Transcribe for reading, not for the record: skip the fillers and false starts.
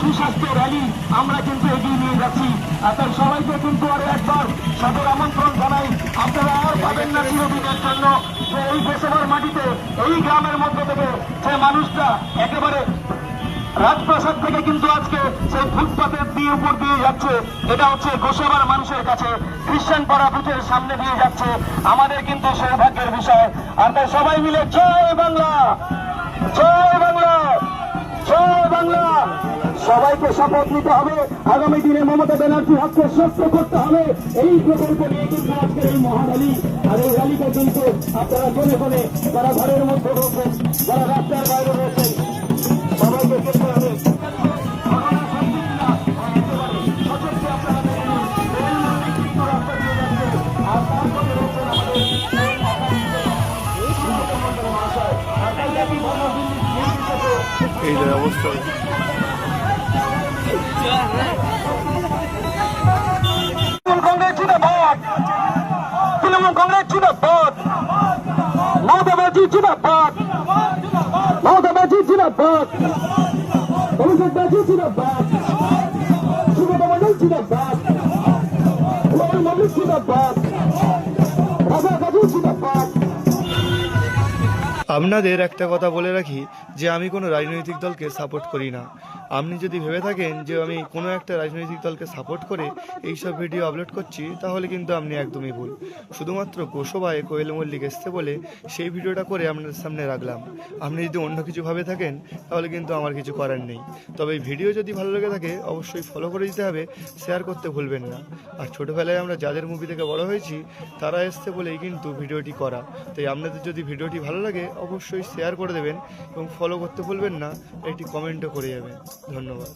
সুস্বাস্থ্য র্যালি আমরা কিন্তু এগিয়ে নিয়ে যাচ্ছি। তাই সবাইকে কিন্তু আরো একবার সদর আমন্ত্রণ জানাই, আপনারা আর পাবেন না চিরদিনের জন্য যে এই গোসাবার মাটিতে এই গ্রামের মধ্যে থেকে যে মানুষটা একেবারে রাজপ্রাসাদ থেকে কিন্তু আজকে সেই ফুটপাতের দিয়ে উপর দিয়ে যাচ্ছে, এটা হচ্ছে গোসাবার মানুষের কাছে খ্রিস্টান পাড়া বুথের সামনে দিয়ে যাচ্ছে, আমাদের কিন্তু সৌভাগ্যের বিষয়। আর তাই সবাই মিলে জয় বাংলা, জয় বাংলা, জয় বাংলা। সবাইকে শপথ নিতে হবে, আগামী দিনে মমতা ব্যানার্জি হাতকে শক্ত করতে হবে। এই প্রকল্প নিয়ে কিন্তু আজকের এই মহারালি। আর এই র্যালিতে কিন্তু আপনারা কোনে কোনে যারা ঘরের মধ্যে রয়েছেন, যারা রাস্তার বাইরে রয়েছেন, সবাইকে করতে হবে। এই যে অবস্থা কংগ্রেস জিন্দাবাদ, তৃণমূল কংগ্রেস জিন্দাবাদ, মমতা ব্যানার্জি জিন্দাবাদ, মমতা ব্যানার্জি জিন্দাবাদ, অভিষেক ব্যানার্জি জিন্দাবাদ, সুব্রত মণ্ডল জিন্দাবাদ, রবীন্দ্র মল্লিক জিন্দাবাদ, রাজা গাজী জিন্দাবাদ। আপনাদের একটা কথা বলে রাখি যে আমি কোনো রাজনৈতিক দলকে সাপোর্ট করি না। আপনি যদি ভেবে থাকেন যে আমি কোনো একটা রাজনৈতিক দলকে সাপোর্ট করে এইসব ভিডিও আপলোড করছি, তাহলে কিন্তু আপনি একদমই ভুল। শুধুমাত্র গোসবায় কোয়েল মল্লিক এসছে বলে সেই ভিডিওটা করে আপনাদের সামনে রাখলাম। আপনি যদি অন্য কিছু ভাবে থাকেন তাহলে কিন্তু আমার কিছু করার নেই। তবে এই ভিডিও যদি ভালো লেগে থাকে অবশ্যই ফলো করে দিতে হবে, শেয়ার করতে ভুলবেন না। আর ছোটোবেলায় আমরা যাদের মুভি থেকে বড় হয়েছি তারা এসছে বলেই কিন্তু ভিডিওটি করা। তাই আপনাদের যদি ভিডিওটি ভালো লাগে অবশ্যই শেয়ার করে দেবেন এবং ফলো করতে ভুলবেন না, একটি কমেন্টও করে যাবেন। ধন্যবাদ।